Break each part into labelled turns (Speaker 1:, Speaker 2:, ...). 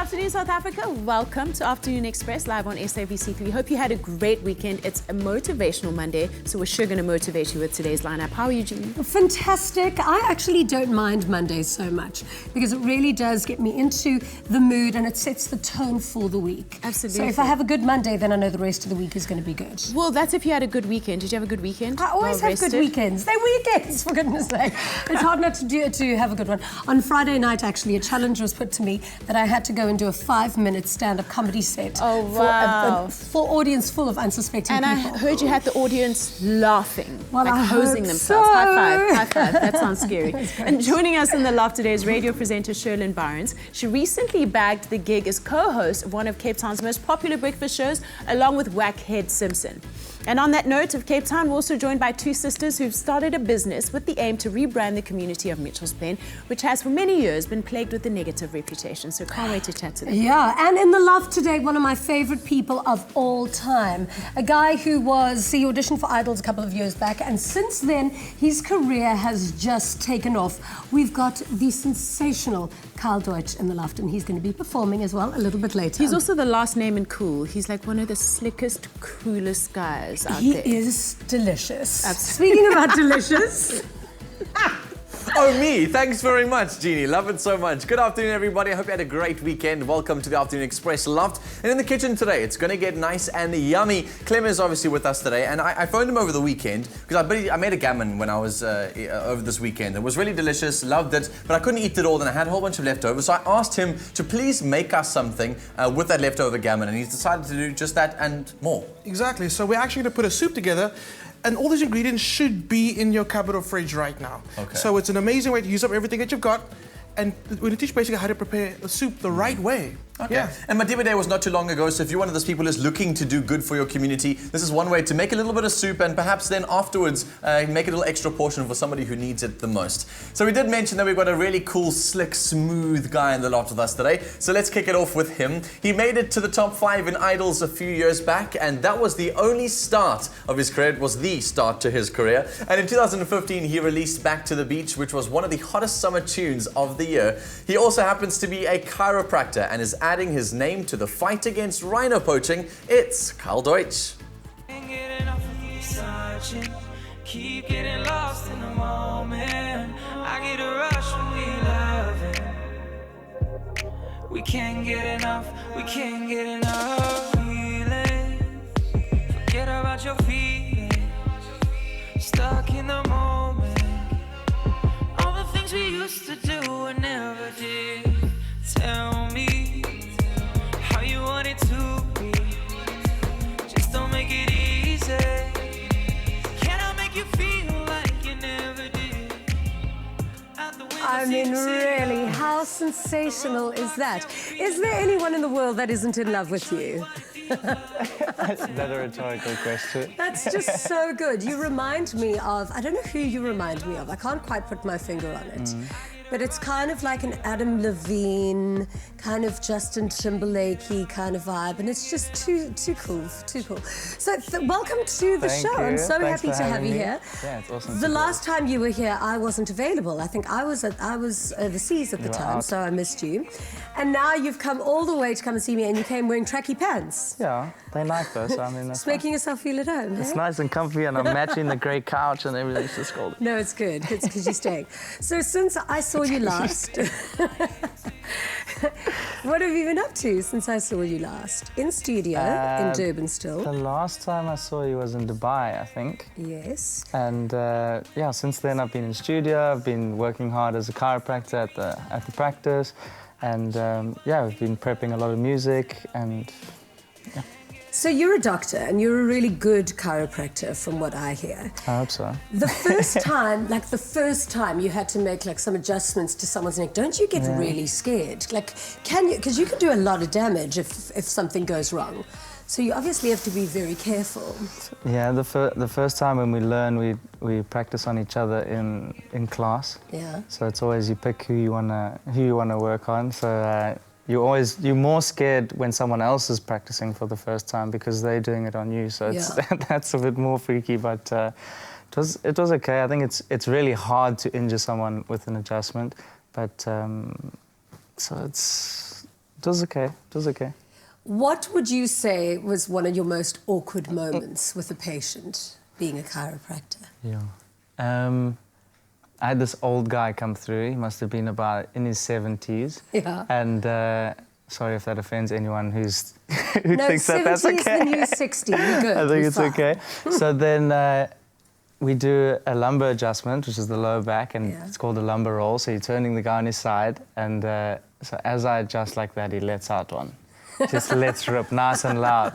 Speaker 1: afternoon, South Africa. Welcome to Afternoon Express, live on SABC3. Hope you had a great weekend. It's a motivational Monday, so we're sure going to motivate you with today's lineup. How are you, Jeannie?
Speaker 2: Fantastic. I actually don't mind Mondays so much because it really does get me into the mood and it sets the tone for the week.
Speaker 1: Absolutely.
Speaker 2: So if I have a good Monday, then I know the rest of the week is going to be good.
Speaker 1: Well, that's if you had a good weekend. Did you have a good weekend?
Speaker 2: I always have good weekends. They're weekends, for goodness sake. It's hard not to have a good one. On Friday night, actually, a challenge was put to me that I had to go and do a 5-minute stand-up comedy set.
Speaker 1: Oh, wow.
Speaker 2: For audience full of unsuspecting people.
Speaker 1: And I heard you had the audience laughing,
Speaker 2: well,
Speaker 1: like hosing themselves.
Speaker 2: So.
Speaker 1: High five. That sounds scary. And joining us in the loft today is radio presenter Sherlin Barends. She recently bagged the gig as co-host of one of Cape Town's most popular breakfast shows, along with Wackhead Simpson. And on that note of Cape Town, we're also joined by two sisters who've started a business with the aim to rebrand the community of Mitchell's Plain, which has for many years been plagued with a negative reputation. So can't wait to chat to them.
Speaker 2: Yeah, and in the loft today, one of my favorite people of all time. A guy who he auditioned for Idols a couple of years back, and since then, his career has just taken off. We've got the sensational Kyle Deutsch in the loft, and he's going to be performing as well a little bit later.
Speaker 1: He's also the last name in cool. He's like one of the slickest, coolest guys out there.
Speaker 2: He is delicious.
Speaker 1: Absolutely.
Speaker 2: Speaking about delicious...
Speaker 3: Oh, me. Thanks very much, Jeannie. Love it so much. Good afternoon, everybody. I hope you had a great weekend. Welcome to the Afternoon Express Loft. And in the kitchen today, it's going to get nice and yummy. Clem is obviously with us today, and I phoned him over the weekend because I made a gammon when I was over this weekend. It was really delicious, loved it, but I couldn't eat it all, and I had a whole bunch of leftovers. So I asked him to please make us something with that leftover gammon, and he's decided to do just that and more.
Speaker 4: Exactly. So we're actually going to put a soup together. And all these ingredients should be in your cupboard or fridge right now.
Speaker 3: Okay.
Speaker 4: So it's an amazing way to use up everything that you've got. And we're going to teach basically how to prepare the soup the right way.
Speaker 3: Okay.
Speaker 4: Yeah.
Speaker 3: And Madiba Day was not too long ago, so if you're one of those people who's looking to do good for your community, this is one way to make a little bit of soup and perhaps then afterwards make a little extra portion for somebody who needs it the most. So we did mention that we've got a really cool, slick, smooth guy in the loft with us today. So let's kick it off with him. He made it to the top 5 in Idols a few years back, and that was the only start of his career. It was the start to his career. And in 2015, he released Back to the Beach, which was one of the hottest summer tunes of the year. He also happens to be a chiropractor and is adding his name to the fight against rhino poaching. It's Kyle Deutsch.
Speaker 5: Keep getting lost in the moment. I get a rush when we love it. We can't get enough, we can't get enough. Feelings, forget about your feelings. Stuck in the moment. All the things we used to do and never did. Tell me how you want it to be. Just don't make it easy. Can I make you feel like you never did?
Speaker 2: I mean, really, how sensational is that? Is there anyone in the world that isn't in love with you?
Speaker 6: That's another rhetorical question.
Speaker 2: That's just so good. You remind me of, I don't know who you remind me of. I can't quite put my finger on it. But it's kind of like an Adam Levine, kind of Justin Timberlake-y kind of vibe, and it's just too cool. So welcome to the show. I'm so happy to have you here.
Speaker 6: Yeah, it's awesome.
Speaker 2: The last time you were here, I wasn't available. I think I was overseas at the time, so I missed you. And now you've come all the way to come and see me, and you came wearing tracky pants.
Speaker 6: Yeah, they like those. So I mean,
Speaker 2: Just making yourself feel at home.
Speaker 6: it's
Speaker 2: eh?
Speaker 6: nice and comfy, and I'm matching the grey couch and everything's just golden.
Speaker 2: No, it's good. It's because you're staying. So since I saw you last, what have you been up to since I saw you last? In studio, in Durban still.
Speaker 6: The last time I saw you was in Dubai, I think.
Speaker 2: Yes.
Speaker 6: And yeah, since then I've been in studio. I've been working hard as a chiropractor at the practice, and yeah, we've been prepping a lot of music and. Yeah.
Speaker 2: So you're a doctor and you're a really good chiropractor from what I hear.
Speaker 6: I hope so.
Speaker 2: The first time you had to make like some adjustments to someone's neck, don't you get really scared? Like, can you, because you can do a lot of damage if something goes wrong. So you obviously have to be very careful.
Speaker 6: Yeah, the first time when we learn, we practice on each other in class.
Speaker 2: Yeah.
Speaker 6: So it's always you pick who you wanna work on. So you're more scared when someone else is practicing for the first time because they're doing it on you. So it's, that's a bit more freaky, but it was okay. I think it's really hard to injure someone with an adjustment, but so It was okay. It was okay.
Speaker 2: What would you say was one of your most awkward moments with a patient being a chiropractor?
Speaker 6: Yeah. I had this old guy come through. He must have been about in his 70s.
Speaker 2: Yeah.
Speaker 6: And sorry if that offends anyone who thinks that that's okay.
Speaker 2: No, 70 is the new 60. We're good.
Speaker 6: I think
Speaker 2: We're
Speaker 6: it's
Speaker 2: fine.
Speaker 6: okay. So then we do a lumbar adjustment, which is the lower back, and it's called a lumbar roll. So you're turning the guy on his side, and so as I adjust like that, he lets out one. Just lets rip, nice and loud.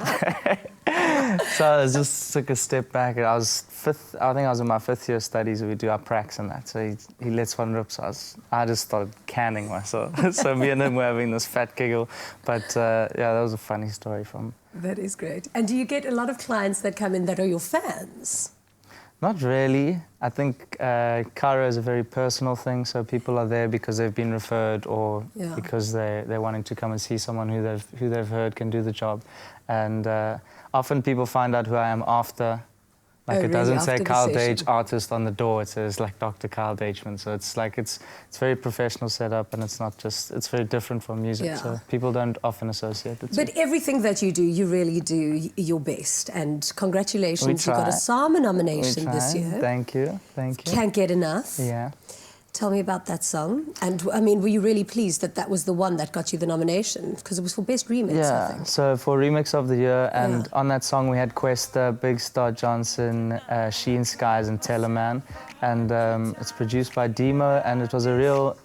Speaker 6: So I just took a step back. I think I was in my 5th year studies. We do our pracs and that. So he lets one rip. So I just started canning myself. So me and him were having this fat giggle. But yeah, that was a funny story from.
Speaker 2: That is great. And do you get a lot of clients that come in that are your fans?
Speaker 6: Not really. I think chiro is a very personal thing, so people are there because they've been referred or because they're wanting to come and see someone who they've heard can do the job. And often people find out who I am after. Like it doesn't say Kyle Deutsch artist on the door, it says like Dr. Kyle Deutschman. So it's like it's very professional setup, and it's not just, it's very different from music. So people don't often associate it.
Speaker 2: But everything that you do, you really do your best. And congratulations, you got a SAMA nomination this year.
Speaker 6: Thank you, thank you.
Speaker 2: Can't get enough.
Speaker 6: Yeah.
Speaker 2: Tell me about that song. And I mean, were you really pleased that that was the one that got you the nomination? Because it was for Best Remix, I think.
Speaker 6: So for Remix of the Year, and on that song we had Questa, Big Star Johnson, Sheen Skies and Teleman. And it's produced by Demo, and it was a real...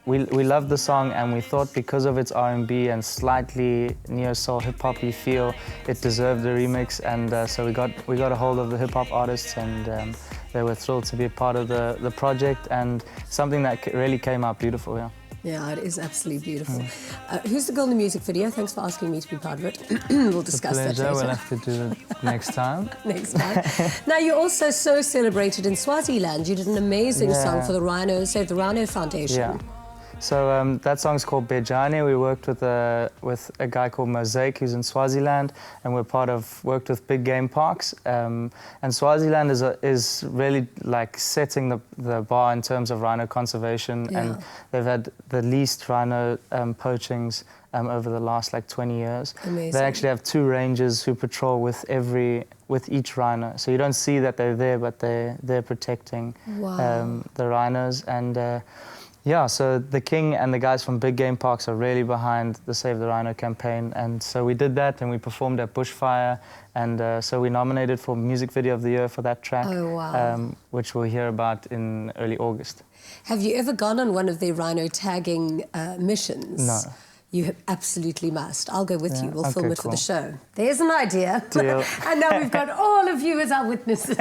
Speaker 6: We loved the song, and we thought because of its R&B and slightly neo-soul hip-hoppy feel, it deserved a remix. And so we got a hold of the hip-hop artists, and they were thrilled to be a part of the project, and something that really came out beautiful,
Speaker 2: Yeah, it is absolutely beautiful. Who's the girl in the music video? Thanks for asking me to be part of it. We'll discuss that later.
Speaker 6: We'll have to do it next time.
Speaker 2: Next time. Now, you're also so celebrated in Swaziland. You did an amazing song for the Save the Rhino Foundation.
Speaker 6: Yeah. So that song's called Bejane. We worked with a guy called Mosaic who's in Swaziland, and worked with big game parks. And Swaziland is really like setting the bar in terms of rhino conservation, and they've had the least rhino poachings over the last like 20 years.
Speaker 2: Amazing.
Speaker 6: They actually have 2 rangers who patrol with each rhino. So you don't see that they're there, but they're protecting the rhinos. And yeah, so the King and the guys from Big Game Parks are really behind the Save the Rhino campaign. And so we did that, and we performed at Bushfire. And so we nominated for Music Video of the Year for that track, which we'll hear about in early August.
Speaker 2: Have you ever gone on one of their rhino tagging missions?
Speaker 6: No.
Speaker 2: You absolutely must. I'll go with you. We'll film it for
Speaker 6: cool.
Speaker 2: the show. There's an idea.
Speaker 6: Deal.
Speaker 2: And now we've got all of you as our witnesses.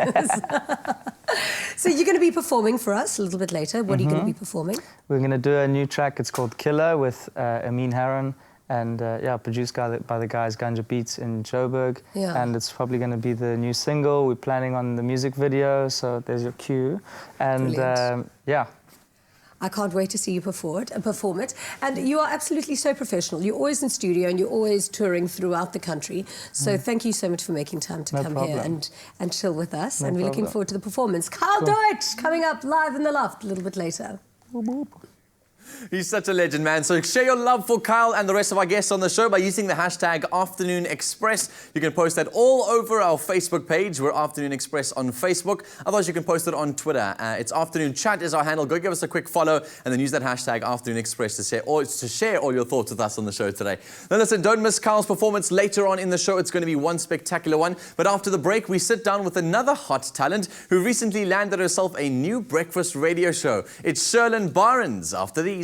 Speaker 2: So you're going to be performing for us a little bit later. What are you going to be performing?
Speaker 6: We're going to do a new track. It's called Killer with Amin Haran. And produced by the guys Ganja Beats in Joburg.
Speaker 2: Yeah.
Speaker 6: And it's probably going to be the new single. We're planning on the music video, so there's your cue. And yeah.
Speaker 2: I can't wait to see you perform it. And you are absolutely so professional. You're always in studio and you're always touring throughout the country. So thank you so much for making time to come here and chill with us. And we're looking forward to the performance. Kyle Deutsch coming up live in the loft a little bit later.
Speaker 3: He's such a legend, man. So share your love for Kyle and the rest of our guests on the show by using the hashtag Afternoon Express. You can post that all over our Facebook page. We're Afternoon Express on Facebook. Otherwise, you can post it on Twitter. It's Afternoon Chat is our handle. Go give us a quick follow and then use that hashtag Afternoon Express to share all your thoughts with us on the show today. Now listen, don't miss Kyle's performance later on in the show. It's going to be one spectacular one. But after the break, we sit down with another hot talent who recently landed herself a new breakfast radio show. It's Sherlin Barends after these.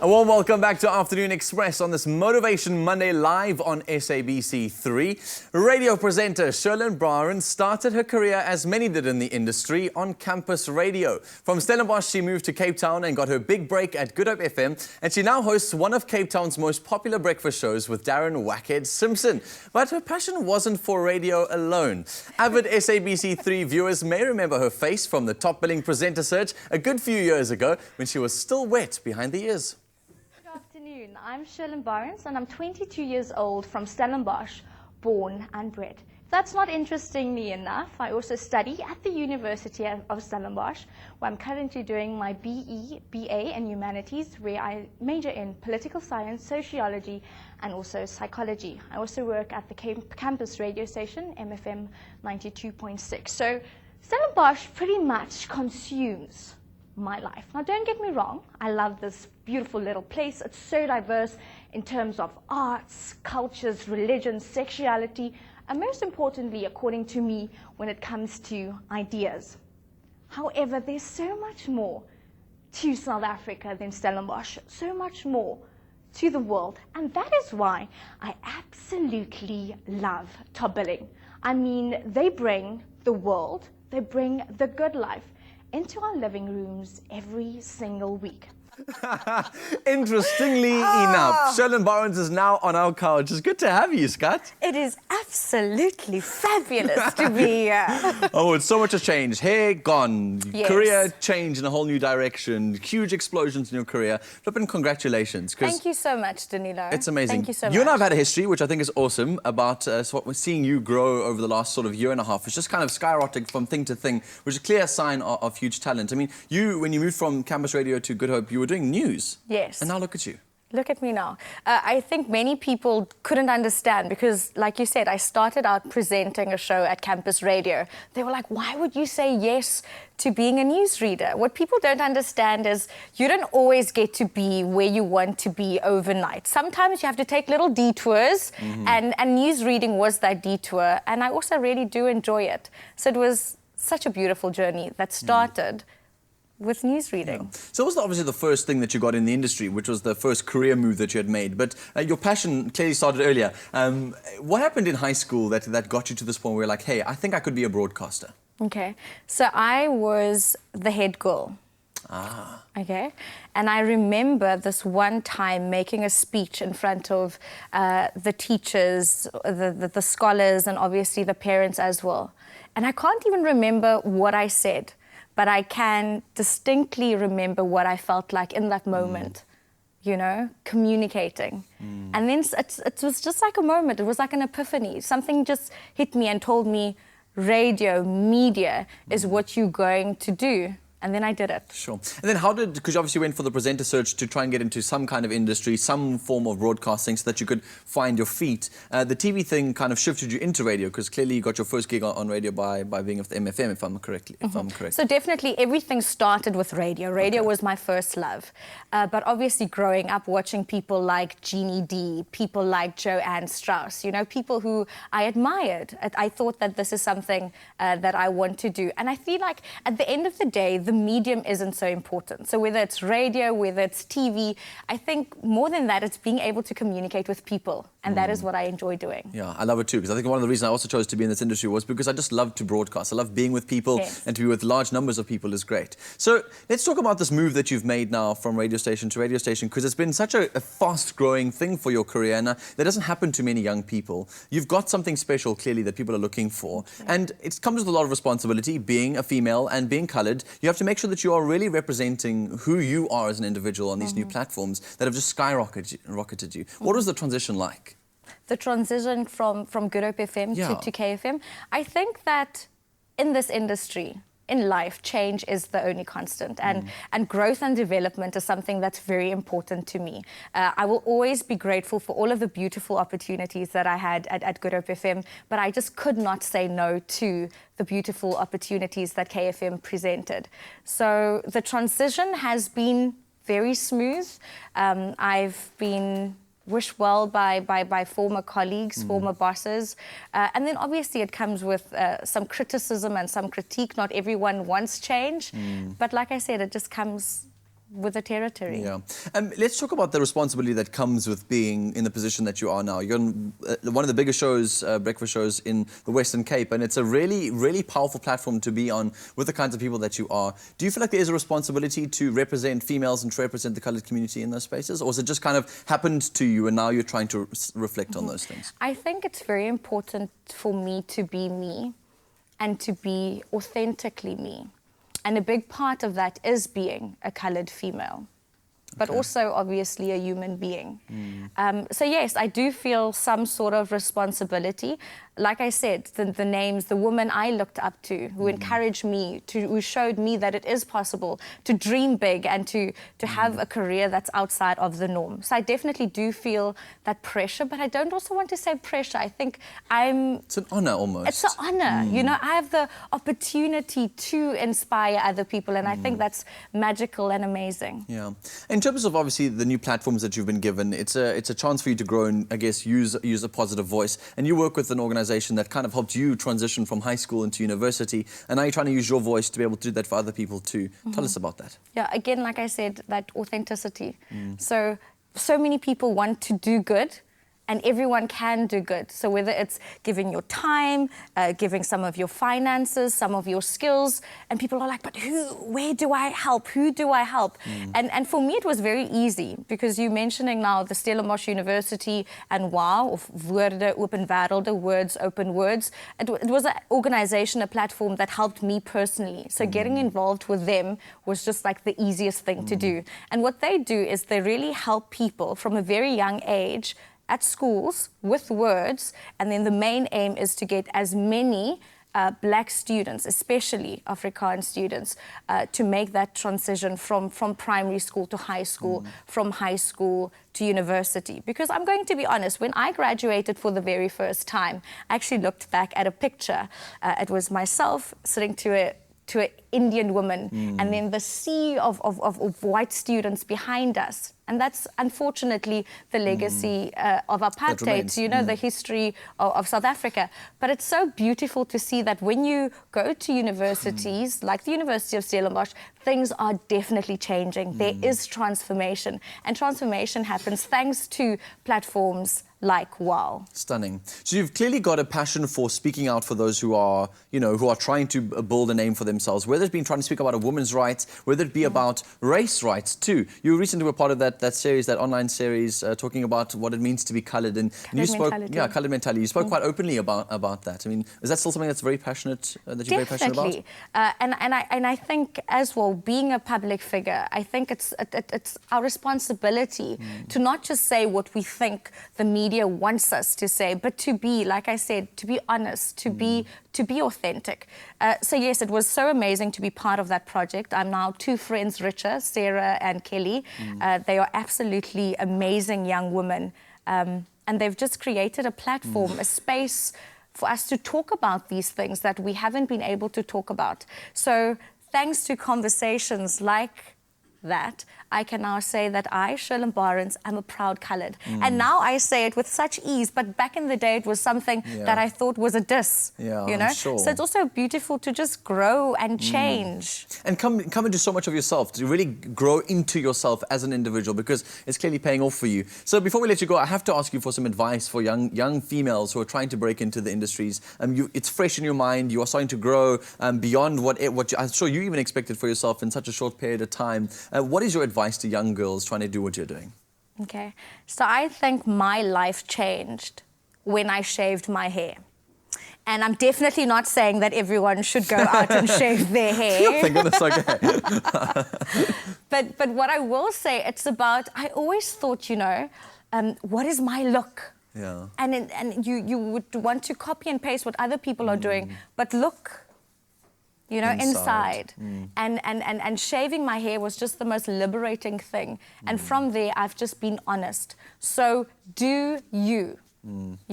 Speaker 3: A warm welcome back to Afternoon Express on this Motivation Monday live on SABC3. Radio presenter Sherlin Barends started her career, as many did in the industry, on campus radio. From Stellenbosch, she moved to Cape Town and got her big break at Good Hope FM, and she now hosts one of Cape Town's most popular breakfast shows with Darren Wackhead Simpson. But her passion wasn't for radio alone. Avid SABC3 viewers may remember her face from the top billing presenter search a good few years ago when she was still wet behind the ears.
Speaker 7: Good afternoon, I'm Sherlyn Barends and I'm 22 years old from Stellenbosch, born and bred. If that's not interestingly enough, I also study at the University of Stellenbosch, where I'm currently doing my BE, BA in Humanities, where I major in political science, sociology and also psychology. I also work at the campus radio station, MFM 92.6. So Stellenbosch pretty much consumes my life. Now don't get me wrong, I love this beautiful little place. It's so diverse in terms of arts, cultures, religion, sexuality, and most importantly, according to me, when it comes to ideas. However, there's so much more to South Africa than Stellenbosch, so much more to the world, and that is why I absolutely love top billing. I mean, they bring the world, they bring the good life into our living rooms every single week.
Speaker 3: Interestingly enough, Sherlin Barends is now on our couch. It's good to have you, Scott.
Speaker 8: It is absolutely fabulous to be here.
Speaker 3: Oh, it's so much has changed. Hair gone,
Speaker 8: Yes.
Speaker 3: career changed in a whole new direction, huge explosions in your career. Flippin' congratulations. 'Cause
Speaker 8: Thank you so much, Danilo.
Speaker 3: it's amazing.
Speaker 8: Thank you so much.
Speaker 3: You and I have had a history, which I think is awesome, about sort of seeing you grow over the last sort of year and a half. It's just kind of skyrocketing from thing to thing, which is a clear sign of huge talent. I mean, when you moved from campus radio to Good Hope, you were doing news.
Speaker 8: Yes.
Speaker 3: And now look at you.
Speaker 8: Look at me now. I think many people couldn't understand because, like you said, I started out presenting a show at campus radio. They were like, why would you say yes to being a newsreader? What people don't understand is you don't always get to be where you want to be overnight. Sometimes you have to take little detours, and newsreading was that detour, and I also really do enjoy it. So it was such a beautiful journey that started with newsreading.
Speaker 3: So it was obviously the first thing that you got in the industry, which was the first career move that you had made. But your passion clearly started earlier. What happened in high school that got you to this point where you're like, hey, I think I could be a broadcaster?
Speaker 8: Okay, so I was the head girl. Okay, and I remember this one time making a speech in front of the teachers, the scholars, and obviously the parents as well. And I can't even remember what I said, but I can distinctly remember what I felt like in that moment, you know, communicating. And then it was just like a moment, it was like an epiphany. Something just hit me and told me, radio, media is what you're going to do. And then I did it.
Speaker 3: Sure. And then because you obviously went for the presenter search to try and get into some kind of industry, some form of broadcasting so that you could find your feet. The TV thing kind of shifted you into radio because clearly you got your first gig on radio by being with the MFM, if I'm correct.
Speaker 8: So definitely everything started with radio. Radio was my first love. But obviously growing up watching people like Jeannie D, people like Joanne Strauss, you know, people who I admired. I thought that this is something that I want to do. And I feel like at the end of the day, the medium isn't so important. So whether it's radio, whether it's TV, I think more than that, it's being able to communicate with people. And that is what I enjoy doing.
Speaker 3: Yeah, I love it too, because I think one of the reasons I also chose to be in this industry was because I just love to broadcast. I love being with people, and to be with large numbers of people is great. So let's talk about this move that you've made now from radio station to radio station, because it's been such a fast-growing thing for your career, and that doesn't happen to many young people. You've got something special, clearly, that people are looking for. And it comes with a lot of responsibility, being a female and being coloured. You have to make sure that you are really representing who you are as an individual on these new platforms that have just skyrocketed you. What was the transition like?
Speaker 8: The transition from Good Hope FM to KFM, I think that in this industry, in life, change is the only constant, and growth and development is something that's very important to me. I will always be grateful for all of the beautiful opportunities that I had at Good Hope FM, but I just could not say no to the beautiful opportunities that KFM presented. So the transition has been very smooth. I've been wished well by former colleagues, former bosses. And then obviously it comes with some criticism and some critique. Not everyone wants change. But like I said, it just comes with the territory.
Speaker 3: Yeah. Let's talk about the responsibility that comes with being in the position that you are now. You're on one of the biggest shows, breakfast shows in the Western Cape, and it's a really, really powerful platform to be on with the kinds of people that you are. Do you feel like there is a responsibility to represent females and to represent the coloured community in those spaces, or has it just kind of happened to you and now you're trying to reflect on those things?
Speaker 8: I think it's very important for me to be me and to be authentically me. And a big part of that is being a coloured female, but also obviously a human being. So yes, I do feel some sort of responsibility. Like I said, the names, the women I looked up to, who encouraged me, who showed me that it is possible to dream big and to have a career that's outside of the norm. So I definitely do feel that pressure, but I don't also want to say pressure. I think
Speaker 3: It's an honour almost.
Speaker 8: It's an honour. You know, I have the opportunity to inspire other people, and I think that's magical and amazing.
Speaker 3: Yeah. In terms of obviously the new platforms that you've been given, it's a chance for you to grow and I guess use a positive voice. And you work with an organisation that kind of helped you transition from high school into university, and now you're trying to use your voice to be able to do that for other people too. Tell us about that.
Speaker 8: Yeah, again, like I said, that authenticity. So many people want to do good, and everyone can do good. So whether it's giving your time, giving some of your finances, some of your skills, and people are like, but where do I help? Who do I help? And for me, it was very easy, because you're mentioning now the Stellenbosch University and WOW, of Woorde Open Wêrelde, Words Open Words. It was an organization, a platform that helped me personally. So getting involved with them was just like the easiest thing to do. And what they do is they really help people from a very young age at schools with words, and then the main aim is to get as many black students, especially Afrikaans students, to make that transition from primary school to high school, from high school to university. Because I'm going to be honest, when I graduated for the very first time, I actually looked back at a picture. It was myself sitting to an Indian woman, and then the sea of white students behind us. And that's unfortunately the legacy of apartheid, you know, the history of South Africa. But it's so beautiful to see that when you go to universities, like the University of Stellenbosch, things are definitely changing. There is transformation. And transformation happens thanks to platforms like WOW.
Speaker 3: Stunning. So you've clearly got a passion for speaking out for those who are, you know, who are trying to build a name for themselves, whether it's been trying to speak about a woman's rights, whether it be about race rights too. You recently were part of that series, that online series, talking about what it means to be coloured. And you spoke, coloured mentality. You spoke quite openly about that. I mean, is that still something that's very passionate, that you're very passionate about?
Speaker 8: And I think as well, being a public figure, I think it's our responsibility to not just say what we think the media media wants us to say, but to be, like I said, to be honest, to be authentic. So yes, it was so amazing to be part of that project. I'm now 2 friends richer, Sarah and Kelly. They are absolutely amazing young women. And they've just created a platform, a space for us to talk about these things that we haven't been able to talk about. So thanks to conversations like that, I can now say that I, Sherlin Barends, am a proud coloured. And now I say it with such ease, but back in the day it was something that I thought was a diss, you know?
Speaker 3: I'm sure.
Speaker 8: So it's also beautiful to just grow and change.
Speaker 3: And come into so much of yourself, to really grow into yourself as an individual, because it's clearly paying off for you. So before we let you go, I have to ask you for some advice for young females who are trying to break into the industries. It's fresh in your mind, you are starting to grow beyond what I'm sure you even expected for yourself in such a short period of time. What is your advice to young girls trying to do what you're doing?
Speaker 8: Okay, so I think my life changed when I shaved my hair. And I'm definitely not saying that everyone should go out and shave their hair.
Speaker 3: Thank goodness, okay.
Speaker 8: But what I will say, it's about, I always thought, you know, what is my look?
Speaker 3: Yeah.
Speaker 8: And you would want to copy and paste what other people are doing, but look, you know, inside. And shaving my hair was just the most liberating thing. And from there, I've just been honest. So do you.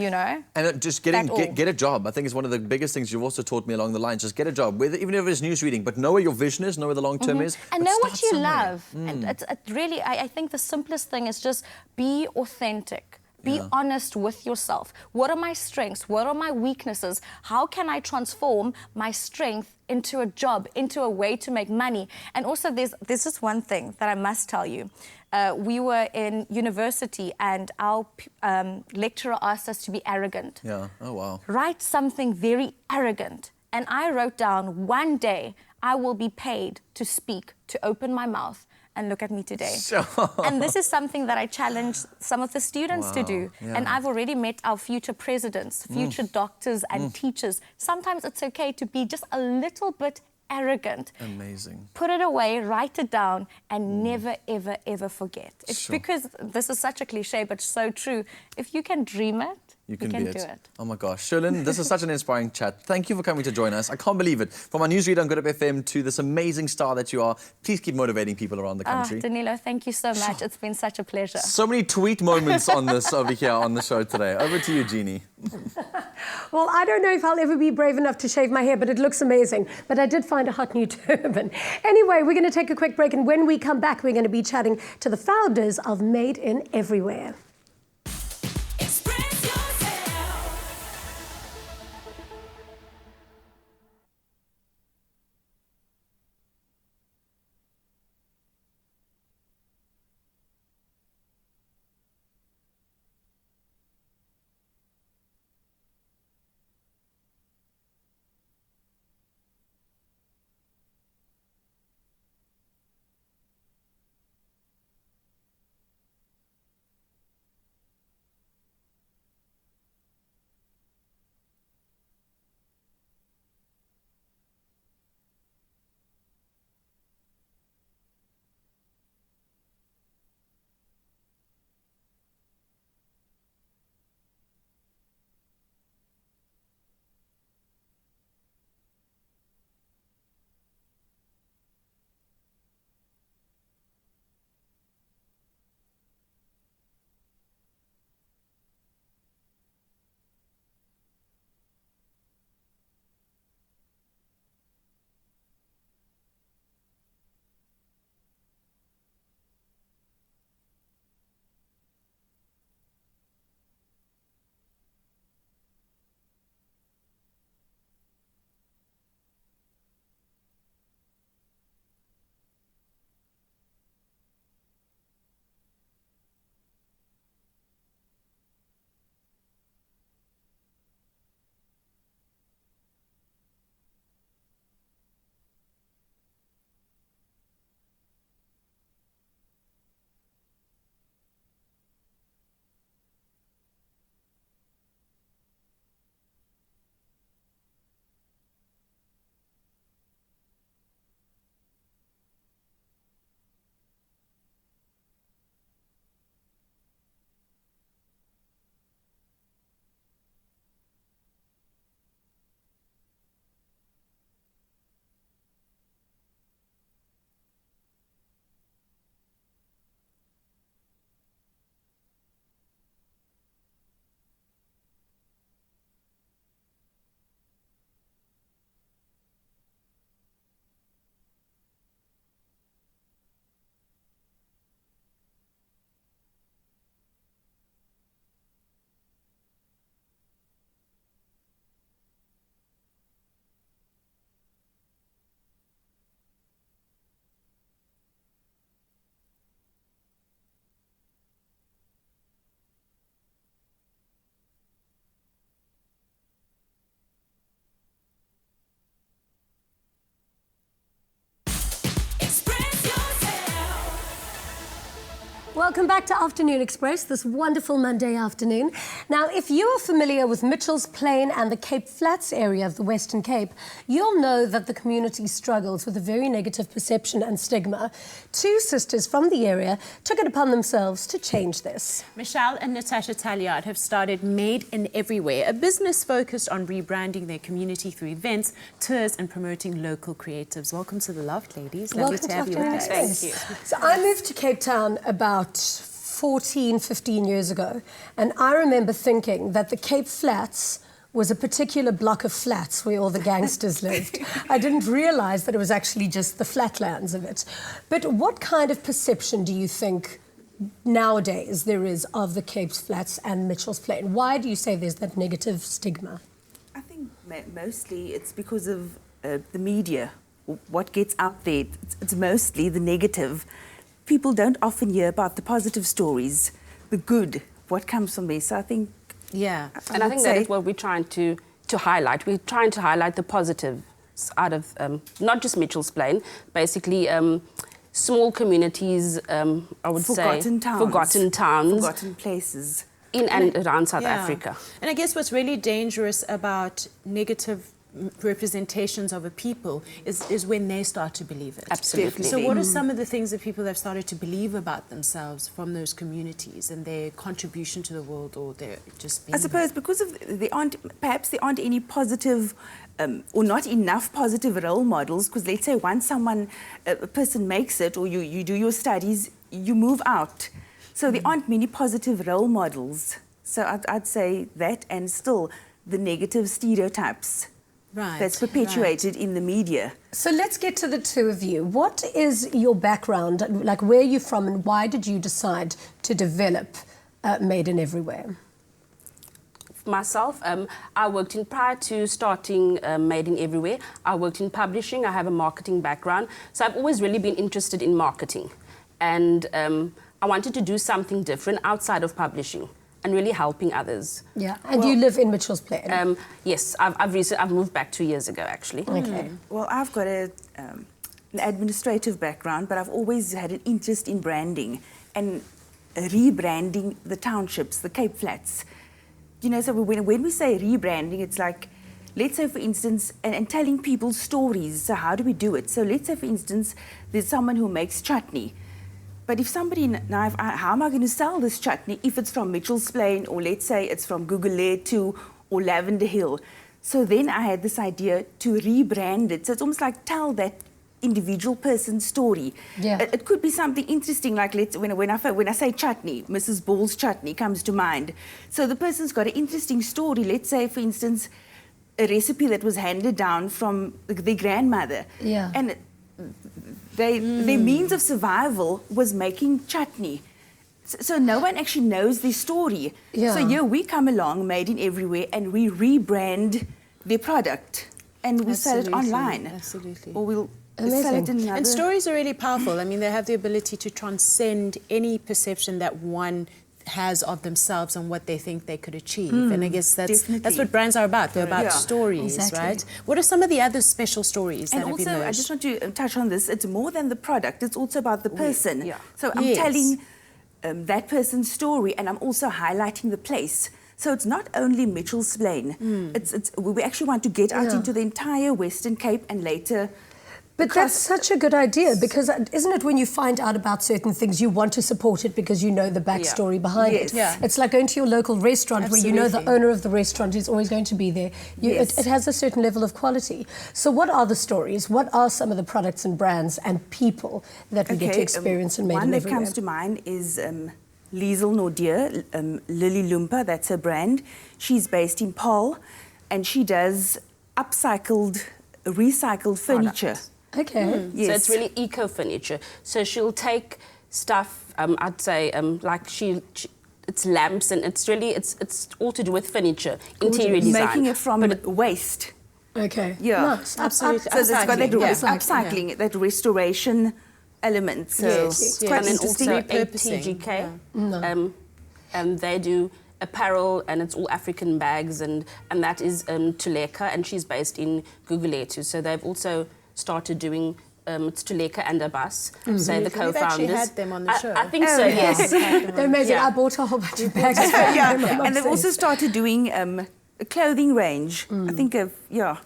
Speaker 8: You know?
Speaker 3: And just get a job. I think it's one of the biggest things you've also taught me along the lines. Just get a job, even if it's news reading, but know where your vision is, know where the long term is.
Speaker 8: And know what you love. And really, I think the simplest thing is just be authentic. Be honest with yourself. What are my strengths? What are my weaknesses? How can I transform my strength into a job, into a way to make money? And also, there's just one thing that I must tell you. We were in university and our lecturer asked us to be arrogant.
Speaker 3: Yeah, oh wow.
Speaker 8: Write something very arrogant. And I wrote down, one day I will be paid to speak, to open my mouth. And look at me today. And this is something that I challenge some of the students to do. Yeah. And I've already met our future presidents, future doctors and teachers. Sometimes it's okay to be just a little bit arrogant.
Speaker 3: Amazing.
Speaker 8: Put it away, write it down, and never, ever, ever forget. It's because this is such a cliche, but so true. If you can dream it, you can do it.
Speaker 3: Oh my gosh. Sherlyn, this is such an inspiring chat. Thank you for coming to join us. I can't believe it. From our newsreader on Good Up FM to this amazing star that you are, please keep motivating people around the country.
Speaker 8: Danilo, thank you so much. It's been such a pleasure.
Speaker 3: So many tweet moments on this over here on the show today. Over to you, Jeannie.
Speaker 2: Well, I don't know if I'll ever be brave enough to shave my hair, but it looks amazing. But I did find a hot new turban. Anyway, we're going to take a quick break, and when we come back, we're going to be chatting to the founders of Made in Everywhere. Welcome back to Afternoon Express, this wonderful Monday afternoon. Now, if you are familiar with Mitchell's Plain and the Cape Flats area of the Western Cape, you'll know that the community struggles with a very negative perception and stigma. Two sisters from the area took it upon themselves to change this.
Speaker 1: Michelle and Natasha Talliard have started Made in Everywhere, a business focused on rebranding their community through events, tours and promoting local creatives. Welcome to the Loft, ladies. Lovely
Speaker 2: Welcome
Speaker 1: to have you with us.
Speaker 2: Thank you. So I moved to Cape Town about 14, 15 years ago, and I remember thinking that the Cape Flats was a particular block of flats where all the gangsters lived. I didn't realise that it was actually just the flatlands of it. But what kind of perception do you think nowadays there is of the Cape Flats and Mitchell's Plain? Why do you say there's that negative stigma?
Speaker 9: I think mostly it's because of the media. What gets out there, it's mostly the negative. People don't often hear about the positive stories, the good, what comes from there. So I think...
Speaker 1: Yeah.
Speaker 10: And I think that is what we're trying to highlight. We're trying to highlight the positives out of not just Mitchell's Plain, basically small communities, I would
Speaker 9: forgotten
Speaker 10: towns.
Speaker 9: Forgotten places.
Speaker 10: In and around South Africa.
Speaker 1: And I guess what's really dangerous about negative representations of a people is when they start to believe it.
Speaker 10: Absolutely.
Speaker 1: So what are some of the things that people have started to believe about themselves from those communities and their contribution to the world, or their just being...
Speaker 9: I suppose because of perhaps there aren't any positive or not enough positive role models, because let's say once a person makes it, or you do your studies, you move out. So there aren't many positive role models. So I'd say that, and still the negative stereotypes that's perpetuated in the media.
Speaker 2: So let's get to the two of you. What is your background, like where are you from, and why did you decide to develop Made in Everywhere?
Speaker 10: Myself, I worked prior to starting Made in Everywhere, I worked in publishing. I have a marketing background. So I've always really been interested in marketing. And I wanted to do something different outside of publishing and really helping others.
Speaker 2: Yeah, and you live in Mitchell's Plain?
Speaker 10: Yes, I've moved back 2 years ago, actually.
Speaker 2: Okay.
Speaker 9: Well, I've got an administrative background, but I've always had an interest in branding and rebranding the townships, the Cape Flats. You know, so when we say rebranding, it's like, let's say, for instance, and telling people stories. So how do we do it? So let's say, for instance, there's someone who makes chutney. But if somebody, now, how am I going to sell this chutney if it's from Mitchell's Plain, or let's say it's from Gugulethu or Lavender Hill? So then I had this idea to rebrand it. So it's almost like tell that individual person's story.
Speaker 2: Yeah.
Speaker 9: It could be something interesting, like when I say chutney, Mrs. Ball's chutney comes to mind. So the person's got an interesting story. Let's say, for instance, a recipe that was handed down from their grandmother.
Speaker 2: Yeah.
Speaker 9: And their means of survival was making chutney. So no one actually knows their story.
Speaker 2: Yeah.
Speaker 9: So here we come along, Made in Everywhere, and we rebrand their product. And we sell it online.
Speaker 1: Absolutely.
Speaker 9: Or we'll
Speaker 2: Amazing.
Speaker 9: sell it in another...
Speaker 1: And stories are really powerful. I mean, they have the ability to transcend any perception that one has of themselves and what they think they could achieve. And I guess that's what brands are about. They're about stories, right? What are some of the other special stories that have emerged?
Speaker 9: And also, I just want to touch on this, it's more than the product, it's also about the person.
Speaker 10: Yeah.
Speaker 9: So I'm telling that person's story, and I'm also highlighting the place. So it's not only Mitchell's Plain. We actually want to get out into the entire Western Cape and later...
Speaker 2: But that's such a good idea, because isn't it when you find out about certain things, you want to support it because you know the backstory behind it?
Speaker 1: Yeah.
Speaker 2: It's like going to your local restaurant where you know the owner of the restaurant is always going to be there. It has a certain level of quality. So what are the stories? What are some of the products and brands and people that we get to experience in Made in Everywhere?
Speaker 9: One that comes to mind is Liesel Nordier, Lily Lumpa, that's her brand. She's based in Paarl, and she does recycled furniture.
Speaker 2: Okay.
Speaker 9: Yes.
Speaker 10: So it's really eco-furniture. So she'll take stuff, I'd say, like it's lamps, and it's all to do with furniture, interior design.
Speaker 9: Making it from waste.
Speaker 2: Okay.
Speaker 9: Yeah.
Speaker 2: Nice.
Speaker 1: Absolutely.
Speaker 9: So it's got that
Speaker 2: Upcycling,
Speaker 9: that restoration element. So
Speaker 1: it's
Speaker 10: and then also ATGK, and they do apparel, and it's all African bags, and that is Tuleka, and she's based in Gugulethu. So they've also started doing it's Tuleka and Abbas, so the
Speaker 1: We've actually
Speaker 10: co-founders.
Speaker 1: had them on the show.
Speaker 10: I think so, yes.
Speaker 2: They're amazing.
Speaker 10: Yeah.
Speaker 2: I bought a whole bunch of bags. I'm
Speaker 9: And they've also
Speaker 2: obsessed.
Speaker 9: started doing a clothing range. I think of, yeah.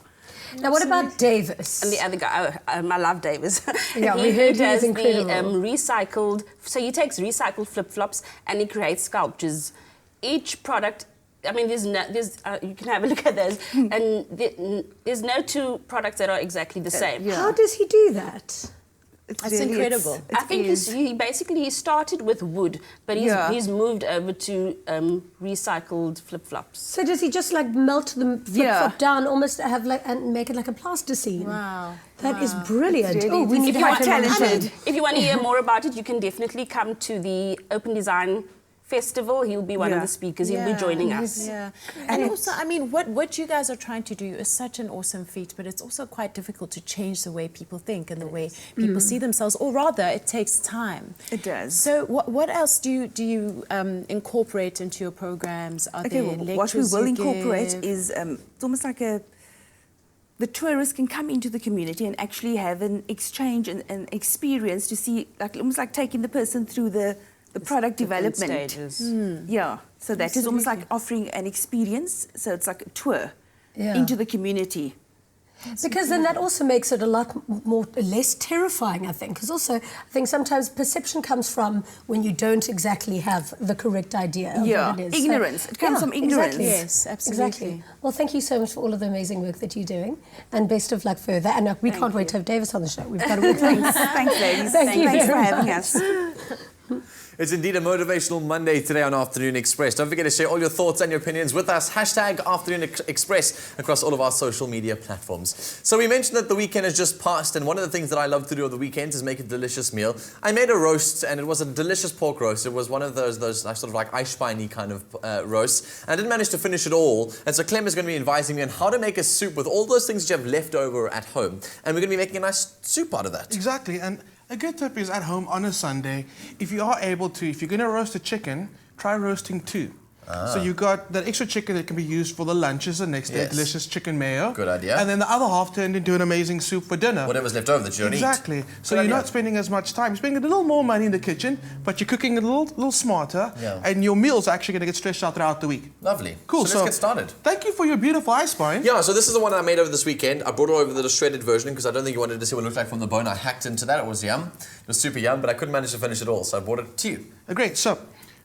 Speaker 2: Now, what about Davis?
Speaker 10: And the other guy, I love Davis.
Speaker 2: Yeah, we heard he
Speaker 10: does
Speaker 2: is incredible.
Speaker 10: the recycled, so he takes recycled flip-flops and he creates sculptures. Each product, I mean, you can have a look at those, and there's no two products that are exactly the same.
Speaker 2: How does he do that?
Speaker 1: That's incredible.
Speaker 10: I think he started with wood, but he's moved over to recycled flip-flops.
Speaker 2: So does he just like melt the flip-flop down, almost have like, and make it like a plasticine?
Speaker 1: Wow.
Speaker 2: That is brilliant.
Speaker 9: Really,
Speaker 2: Oh, we need to have him on the show.
Speaker 10: If you want to hear more about it, you can definitely come to the Open Design Festival. He'll be one of the speakers. He'll be joining us.
Speaker 1: Yeah. And also, I mean, what you guys are trying to do is such an awesome feat, but it's also quite difficult to change the way people think and the way people see themselves, or rather, it takes time.
Speaker 9: It does.
Speaker 1: So what else do you incorporate into your programs? Are there
Speaker 9: What we
Speaker 1: lectures
Speaker 9: will
Speaker 1: you
Speaker 9: incorporate
Speaker 1: give?
Speaker 9: is it's almost like the tourists can come into the community and actually have an exchange and an experience to see, like almost like taking the person through the product development
Speaker 1: stages.
Speaker 9: Yeah, so that is almost like offering an experience. So it's like a tour into the community.
Speaker 2: Because then that also makes it a lot less terrifying, I think. Because also, I think sometimes perception comes from when you don't exactly have the correct idea of what it is.
Speaker 9: Ignorance.
Speaker 2: So,
Speaker 9: it comes from ignorance.
Speaker 2: Exactly.
Speaker 1: Yes, absolutely.
Speaker 2: Exactly. Well, thank you so much for all of the amazing work that you're doing, and best of luck further. And we can't wait to have Davis on the show. We've got to work things.
Speaker 9: Thanks, ladies.
Speaker 2: Thank you
Speaker 9: Thanks for
Speaker 2: very
Speaker 9: having
Speaker 2: much.
Speaker 9: us.
Speaker 3: It's indeed a motivational Monday today on Afternoon Express. Don't forget to share all your thoughts and your opinions with us. Hashtag Afternoon Express across all of our social media platforms. So we mentioned that the weekend has just passed, and one of the things that I love to do on the weekends is make a delicious meal. I made a roast, and it was a delicious pork roast. It was one of those sort of like Eisbein-y kind of roasts. And I didn't manage to finish it all. And so Clem is going to be advising me on how to make a soup with all those things that you have left over at home. And we're going to be making a nice soup out of that.
Speaker 4: Exactly, and a good tip is at home on a Sunday, if you are able to, if you're going to roast a chicken, try roasting two. So you've got that extra chicken that can be used for the lunches the next day,
Speaker 3: Yes.
Speaker 4: delicious chicken mayo.
Speaker 3: Good idea.
Speaker 4: And then the other half turned into an amazing soup for dinner.
Speaker 3: Whatever's left over that you don't eat.
Speaker 4: Exactly. So
Speaker 3: Good
Speaker 4: you're
Speaker 3: idea.
Speaker 4: not spending as much time. You're spending a little more money in the kitchen, but you're cooking a little smarter, and your meals are actually going to get stretched out throughout the week.
Speaker 3: Lovely.
Speaker 4: Cool.
Speaker 3: So let's get started.
Speaker 4: Thank you for your beautiful Eisbein.
Speaker 3: Yeah, so this is the one I made over this weekend. I brought over the shredded version because I don't think you wanted to see what it looked like from the bone. I hacked into that. It was yum. It was super yum, but I couldn't manage to finish it all, so I brought it to you.
Speaker 4: Great. So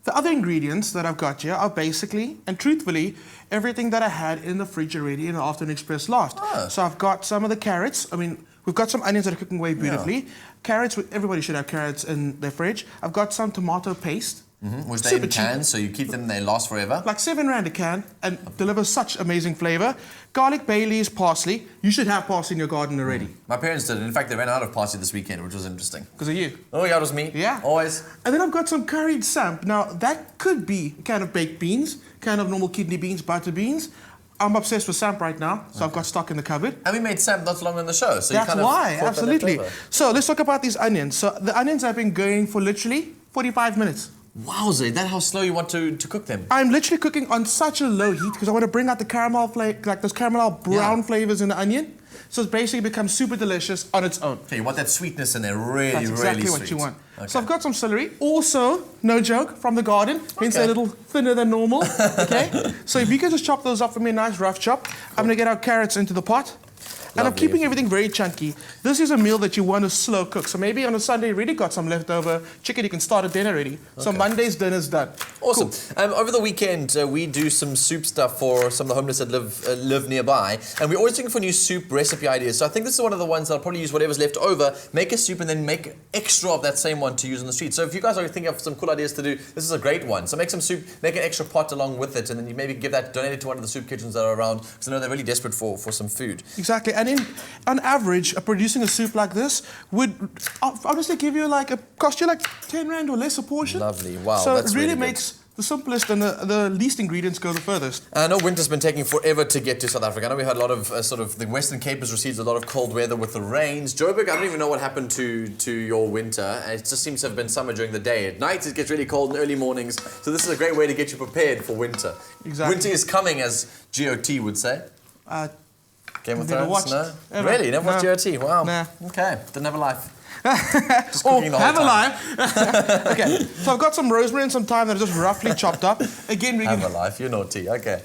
Speaker 4: the other ingredients that I've got here are basically, and truthfully, everything that I had in the fridge already in the Afternoon Express last. So I've got some of the carrots. I mean, we've got some onions that are cooking away beautifully. Carrots, everybody should have carrots in their fridge. I've got some tomato paste.
Speaker 3: Which they
Speaker 4: Super
Speaker 3: in
Speaker 4: cheap.
Speaker 3: cans, so you keep them, they last forever.
Speaker 4: Like R7 a can, and deliver such amazing flavor. Garlic, bay leaves, parsley. You should have parsley in your garden already.
Speaker 3: My parents did. In fact, they ran out of parsley this weekend, which was interesting.
Speaker 4: Because of you.
Speaker 3: Oh, yeah, it was me.
Speaker 4: Yeah.
Speaker 3: Always.
Speaker 4: And then I've got some curried samp. Now, that could be a can of baked beans, kind of normal kidney beans, butter beans. I'm obsessed with samp right now, so I've got stock in the cupboard.
Speaker 3: And we made samp not so long on the show, so
Speaker 4: That's
Speaker 3: you kind
Speaker 4: why,
Speaker 3: of
Speaker 4: absolutely. So let's talk about these onions. So the onions have been going for literally 45 minutes.
Speaker 3: Wowza, is that how slow you want to cook them?
Speaker 4: I'm literally cooking on such a low heat because I want to bring out the caramel flavor, like those caramel brown flavors in the onion. So it basically becomes super delicious on its own.
Speaker 3: Okay, you want that sweetness in there, really,
Speaker 4: That's exactly
Speaker 3: really
Speaker 4: what
Speaker 3: sweet.
Speaker 4: you want.
Speaker 3: Okay.
Speaker 4: So I've got some celery, also, no joke, from the garden, hence a little thinner than normal, okay? So if you can just chop those up for me, a nice rough chop. I'm gonna get our carrots into the pot. And I'm
Speaker 3: Lovely.
Speaker 4: keeping everything very chunky. This is a meal that you want to slow cook. So maybe on a Sunday you really got some leftover chicken, you can start a dinner ready. So Monday's dinner's done.
Speaker 3: Awesome. Over the weekend, we do some soup stuff for some of the homeless that live nearby, and we're always looking for new soup recipe ideas. So I think this is one of the ones that I'll probably use whatever's left over, make a soup, and then make extra of that same one to use on the street. So if you guys are thinking of some cool ideas to do, this is a great one. So make some soup, make an extra pot along with it, and then you maybe give that, donate it to one of the soup kitchens that are around, because I know they're really desperate for some food.
Speaker 4: Exactly. And on average, producing a soup like this would honestly give you cost you like 10 rand or less a portion.
Speaker 3: Lovely. Wow,
Speaker 4: So
Speaker 3: that's
Speaker 4: it really
Speaker 3: really good.
Speaker 4: makes the simplest and the least ingredients go the furthest.
Speaker 3: I know winter's been taking forever to get to South Africa. I know we had a lot of the Western Cape has received a lot of cold weather with the rains. Joburg, I don't even know what happened to your winter. It just seems to have been summer during the day. At night it gets really cold in early mornings. So this is a great way to get you prepared for winter.
Speaker 4: Exactly.
Speaker 3: Winter is coming, as GOT would say. Game of
Speaker 4: Never
Speaker 3: Thrones?
Speaker 4: watched.
Speaker 3: No?
Speaker 4: Ever.
Speaker 3: Really? Never watched
Speaker 4: No.
Speaker 3: GOT? Wow.
Speaker 4: Nah.
Speaker 3: Okay. Didn't have a life. Just
Speaker 4: Oh,
Speaker 3: cooking the whole
Speaker 4: have a
Speaker 3: time.
Speaker 4: life. Okay, so I've got some rosemary and some thyme that are just roughly chopped up. Again, we
Speaker 3: Have
Speaker 4: can.
Speaker 3: a life. You're naughty. Okay.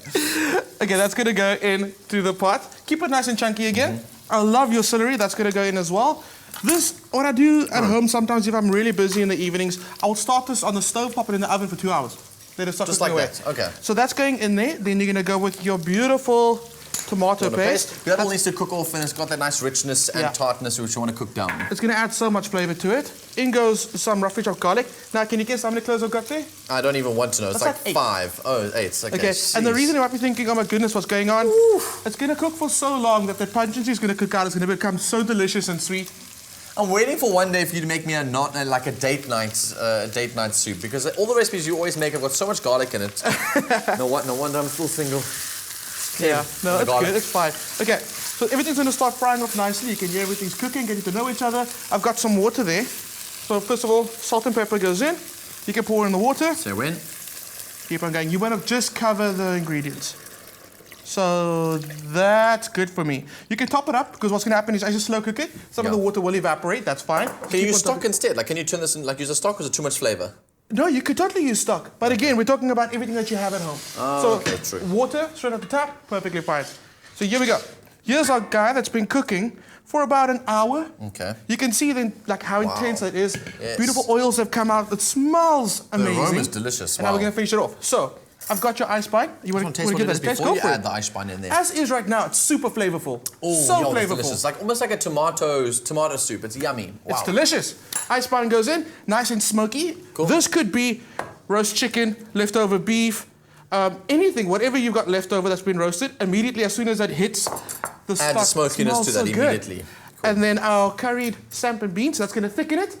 Speaker 4: Okay, that's gonna go into the pot. Keep it nice and chunky again. I love your celery. That's gonna go in as well. This, what I do at home sometimes if I'm really busy in the evenings, I'll start this on the stove, pop it in the oven for 2 hours. Let it start
Speaker 3: Just
Speaker 4: cooking
Speaker 3: like
Speaker 4: away.
Speaker 3: that. Okay.
Speaker 4: So that's going in there. Then you're gonna go with your beautiful tomato paste.
Speaker 3: That all needs to cook off, and it's got that nice richness and
Speaker 4: Yeah.
Speaker 3: tartness which you want to cook down.
Speaker 4: It's gonna add so much flavor to it. In goes some roughly chopped garlic. Now, can you guess how many cloves I've got there?
Speaker 3: I don't even want to know. It's
Speaker 4: That's
Speaker 3: like
Speaker 4: like
Speaker 3: 5. Oh, 8. Okay.
Speaker 4: Okay, and the
Speaker 3: Jeez.
Speaker 4: reason you might be thinking, oh my goodness, what's going on? It's gonna cook for so long that the pungency is gonna cook out. It's gonna become so delicious and sweet.
Speaker 3: I'm waiting for one day for you to make me like a date night soup, because all the recipes you always make have got so much garlic in it. No wonder I'm still single.
Speaker 4: Yeah, no,
Speaker 3: the
Speaker 4: it's
Speaker 3: garlic.
Speaker 4: good, it's fine. Okay, so everything's gonna start frying off nicely. You can hear everything's cooking, getting to know each other. I've got some water there. So first of all, salt and pepper goes in. You can pour in the water.
Speaker 3: So when?
Speaker 4: Keep on going. You want to just cover the ingredients. So that's good for me. You can top it up, because what's going to happen is as you slow cook it, some of the water will evaporate. That's fine. Just
Speaker 3: Can you
Speaker 4: keep
Speaker 3: use
Speaker 4: on
Speaker 3: stock
Speaker 4: top-
Speaker 3: instead? Like, can you turn this in, like, use a stock, or is it too much flavor?
Speaker 4: No, you could totally use stock. But again, we're talking about everything that you have at home.
Speaker 3: Oh,
Speaker 4: so
Speaker 3: okay, true.
Speaker 4: water straight off the top, perfectly fine. So here we go. Here's our guy that's been cooking for about an hour.
Speaker 3: Okay.
Speaker 4: You can see then like how
Speaker 3: Wow.
Speaker 4: intense it is.
Speaker 3: Yes.
Speaker 4: Beautiful oils have come out. It smells amazing.
Speaker 3: aroma is delicious.
Speaker 4: And now we're
Speaker 3: Wow.
Speaker 4: going to finish it off. So I've got your ice pine. You want to
Speaker 3: Taste what
Speaker 4: give
Speaker 3: it
Speaker 4: that
Speaker 3: is
Speaker 4: a taste?
Speaker 3: before
Speaker 4: Go
Speaker 3: you
Speaker 4: for
Speaker 3: add
Speaker 4: it.
Speaker 3: the ice pine in there.
Speaker 4: As is right now, it's super flavorful.
Speaker 3: Oh,
Speaker 4: so
Speaker 3: yeah, it's
Speaker 4: flavorful.
Speaker 3: delicious. Like almost like a tomato soup. It's yummy. Wow.
Speaker 4: It's delicious. Ice pine goes in, nice and smoky.
Speaker 3: Cool.
Speaker 4: This could be roast chicken, leftover beef, anything, whatever you've got left over that's been roasted. Immediately, as soon as that hits, the
Speaker 3: Add
Speaker 4: stock
Speaker 3: the smokiness
Speaker 4: smells
Speaker 3: to
Speaker 4: so
Speaker 3: that
Speaker 4: good.
Speaker 3: immediately. Cool.
Speaker 4: And then our curried samp beans, that's going to thicken it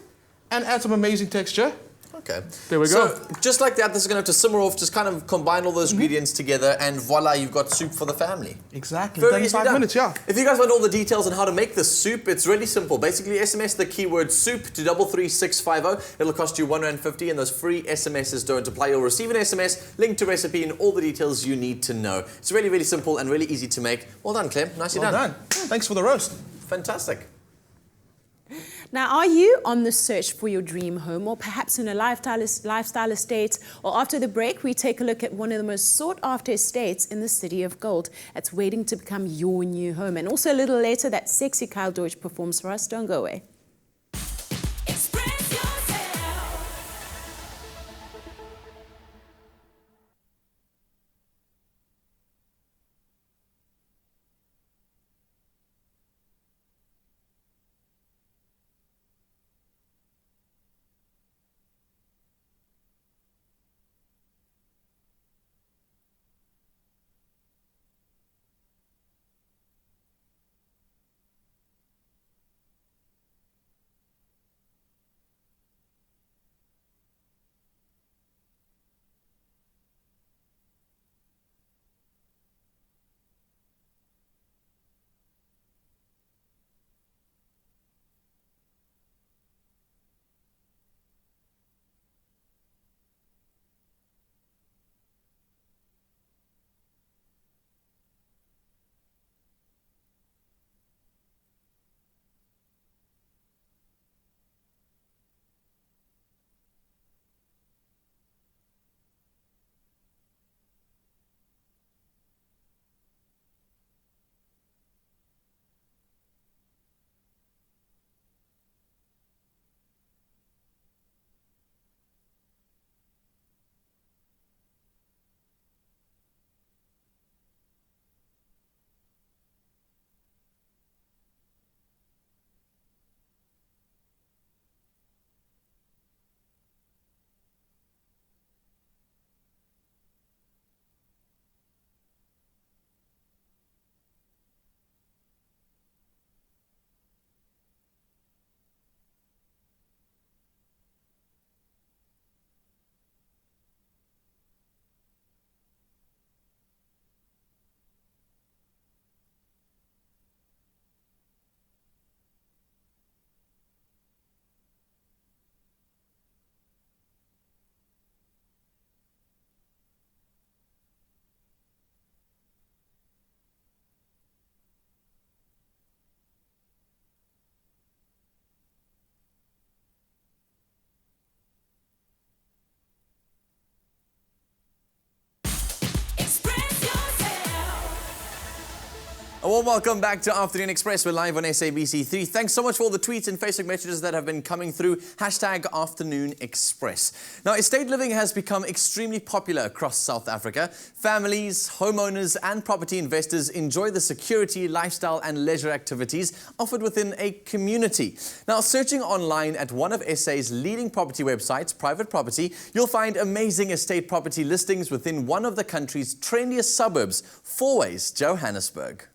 Speaker 4: and add some amazing texture.
Speaker 3: Okay.
Speaker 4: There we
Speaker 3: So,
Speaker 4: go.
Speaker 3: just like that, this is going to have to simmer off, just kind of combine all those ingredients together, and voila, you've got soup for the family.
Speaker 4: Exactly.
Speaker 3: Very
Speaker 4: 35
Speaker 3: easily done.
Speaker 4: minutes, yeah.
Speaker 3: If you guys want all the details on how to make this soup, it's really simple. Basically, SMS the keyword soup to 33650. It'll cost you R1.50, and those free SMSs don't apply. You'll receive an SMS, link to recipe, and all the details you need to know. It's really, really simple and really easy to make. Well done, Clem. Nicely
Speaker 4: Well done. Thanks for the roast.
Speaker 3: Fantastic.
Speaker 1: Now, are you on the search for your dream home, or perhaps in a lifestyle estate? Or after the break, we take a look at one of the most sought-after estates in the City of Gold that's waiting to become your new home. And also a little later, that sexy Kyle Deutsch performs for us. Don't go away.
Speaker 3: A warm welcome back to Afternoon Express. We're live on SABC3. Thanks so much for all the tweets and Facebook messages that have been coming through. Hashtag Afternoon Express. Now, estate living has become extremely popular across South Africa. Families, homeowners and property investors enjoy the security, lifestyle and leisure activities offered within a community. Now, searching online at one of SA's leading property websites, Private Property, you'll find amazing estate property listings within one of the country's trendiest suburbs, Fourways, Johannesburg.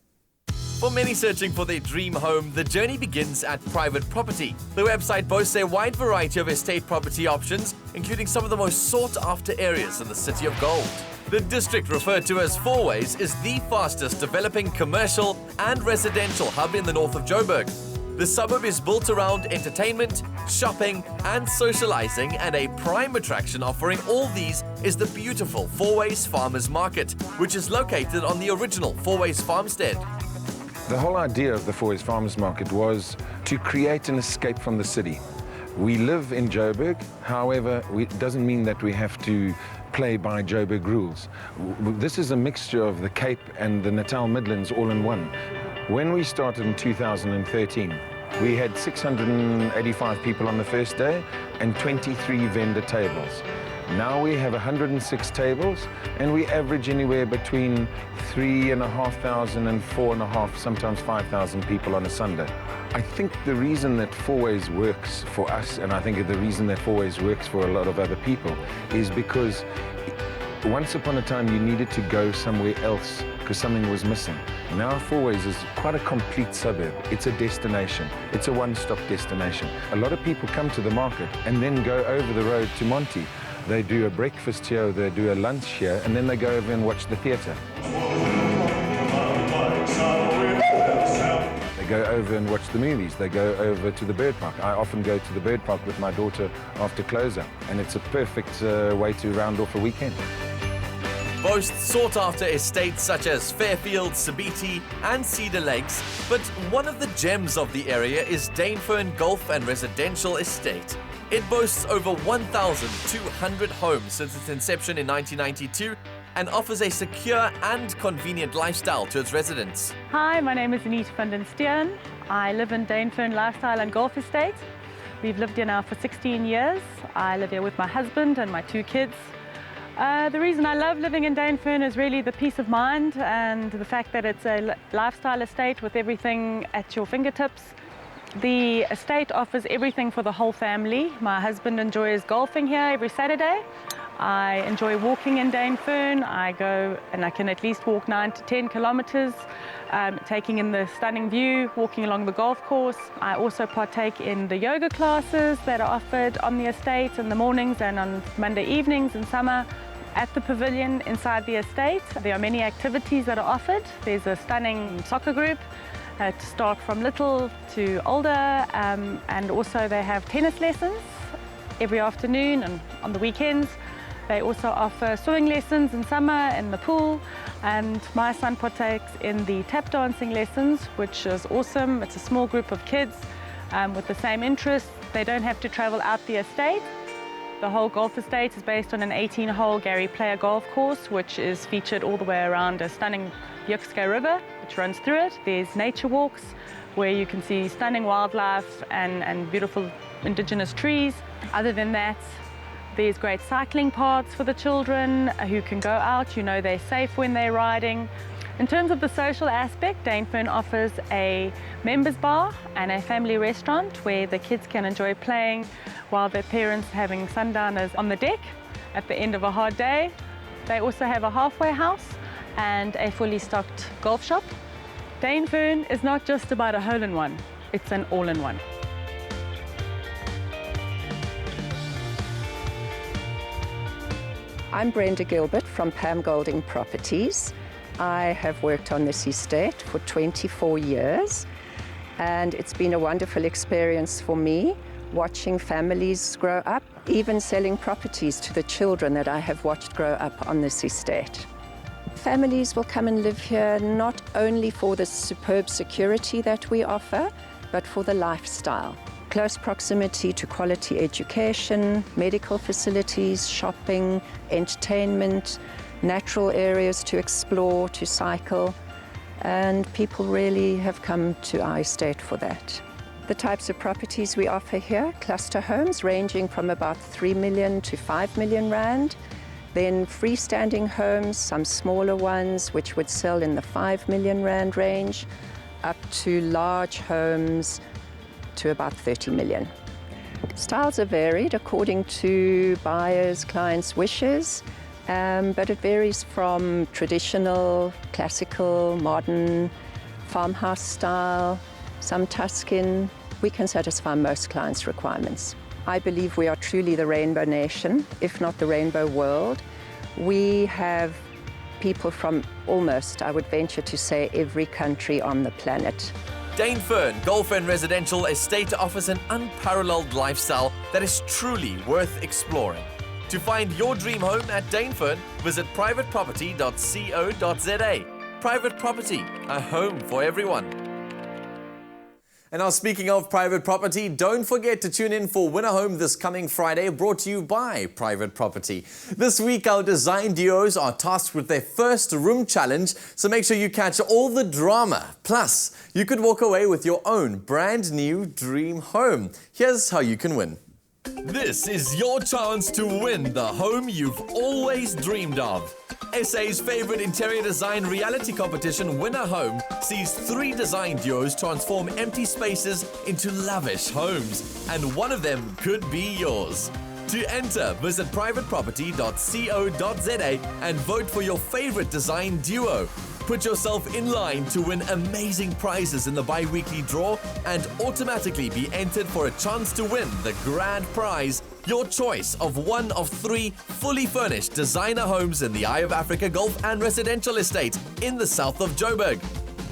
Speaker 3: For many searching for their dream home, the journey begins at Private Property. The website boasts a wide variety of estate property options, including some of the most sought-after areas in the City of Gold. The district referred to as Fourways is the fastest developing commercial and residential hub in the north of Joburg. The suburb is built around entertainment, shopping and socializing, and a prime attraction offering all these is the beautiful Fourways Farmers Market, which is located on the original Fourways Farmstead.
Speaker 11: The whole idea of the Fourways Farmers Market was to create an escape from the city. We live in Joburg, however, it doesn't mean that we have to play by Joburg rules. This is a mixture of the Cape and the Natal Midlands all in one. When we started in 2013, we had 685 people on the first day and 23 vendor tables. Now we have 106 tables and we average anywhere between 3,500 and 4,500, sometimes 5,000 people on a Sunday. I think the reason that Fourways works for us, and I think the reason that Fourways works for a lot of other people, is because once upon a time you needed to go somewhere else because something was missing. Now Fourways is quite a complete suburb. It's a destination. It's a one-stop destination. A lot of people come to the market and then go over the road to Monty. They do a breakfast here, they do a lunch here, and then they go over and watch the theatre. They go over and watch the movies. They go over to the bird park. I often go to the bird park with my daughter after close-up, and it's a perfect way to round off a weekend.
Speaker 3: Boasts sought-after estates such as Fairfield, Sabiti and Cedar Lakes, but one of the gems of the area is Dainfern Golf and Residential Estate. It boasts over 1,200 homes since its inception in 1992 and offers a secure and convenient lifestyle to its residents.
Speaker 12: Hi, my name is Anita van den Steen. I live in Dainfern Lifestyle and Golf Estate. We've lived here now for 16 years. I live here with my husband and my 2 kids. The reason I love living in Dainfern is really the peace of mind and the fact that it's a lifestyle estate with everything at your fingertips. The estate offers everything for the whole family. My husband enjoys golfing here every Saturday. I enjoy walking in Dainfern. I go and I can at least walk 9 to 10 kilometers, taking in the stunning view, walking along the golf course. I also partake in the yoga classes that are offered on the estate in the mornings and on Monday evenings in summer. At the pavilion inside the estate, there are many activities that are offered. There's a stunning soccer group to start from little to older, and also they have tennis lessons every afternoon and on the weekends. They also offer swimming lessons in summer in the pool, and my son partakes in the tap dancing lessons, which is awesome. It's a small group of kids with the same interests. They don't have to travel out the estate. The whole golf estate is based on an 18-hole Gary Player golf course, which is featured all the way around a stunning Yukska River, which runs through it. There's nature walks where you can see stunning wildlife and beautiful indigenous trees. Other than that, there's great cycling paths for the children who can go out. You know they're safe when they're riding. In terms of the social aspect, Dainfern offers a members bar and a family restaurant where the kids can enjoy playing while their parents having sundowners on the deck at the end of a hard day. They also have a halfway house and a fully stocked golf shop. Dainfern is not just about a hole-in-one, it's an all-in-one.
Speaker 13: I'm Brenda Gilbert from Pam Golding Properties. I have worked on this estate for 24 years, and it's been a wonderful experience for me, watching families grow up, even selling properties to the children that I have watched grow up on this estate. Families will come and live here not only for the superb security that we offer, but for the lifestyle. Close proximity to quality education, medical facilities, shopping, entertainment, natural areas to explore, to cycle. and people really have come to our estate for that. The types of properties we offer here, cluster homes ranging from about 3 million to 5 million rand, then freestanding homes, some smaller ones which would sell in the 5 million rand range, up to large homes to about 30 million. Styles are varied according to buyers, clients' wishes, but it varies from traditional, classical, modern, farmhouse style, some Tuscan. We can satisfy most clients' requirements. I believe we are truly the rainbow nation, if not the rainbow world. We have people from almost, I would venture to say, every country on the planet.
Speaker 3: Dainfern Golf and Residential Estate offers an unparalleled lifestyle that is truly worth exploring. To find your dream home at Dainfern, visit privateproperty.co.za. Private Property, a home for everyone. And now, speaking of private property, don't forget to tune in for Win a Home this coming Friday, brought to you by Private Property. This week, our design duos are tasked with their first room challenge, so make sure you catch all the drama. Plus, you could walk away with your own brand new dream home. Here's how you can win. This is your chance to win the home you've always dreamed of. SA's favorite interior design reality competition, Win a Home, sees 3 design duos transform empty spaces into lavish homes, and one of them could be yours. To enter, visit privateproperty.co.za and vote for your favorite design duo. Put yourself in line to win amazing prizes in the bi-weekly draw and automatically be entered for a chance to win the grand prize, your choice of one of 3 fully furnished designer homes in the Eye of Africa Golf and Residential Estate in the south of Joburg.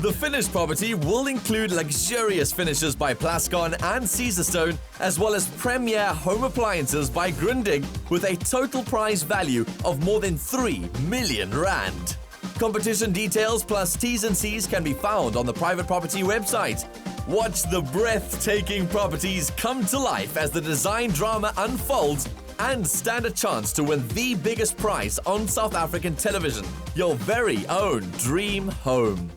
Speaker 3: The finished property will include luxurious finishes by Plascon and Caesarstone, as well as premier home appliances by Grundig, with a total prize value of more than 3 million rand. Competition details plus T's and C's can be found on the Private Property website. Watch the breathtaking properties come to life as the design drama unfolds and stand a chance to win the biggest prize on South African television, your very own dream home.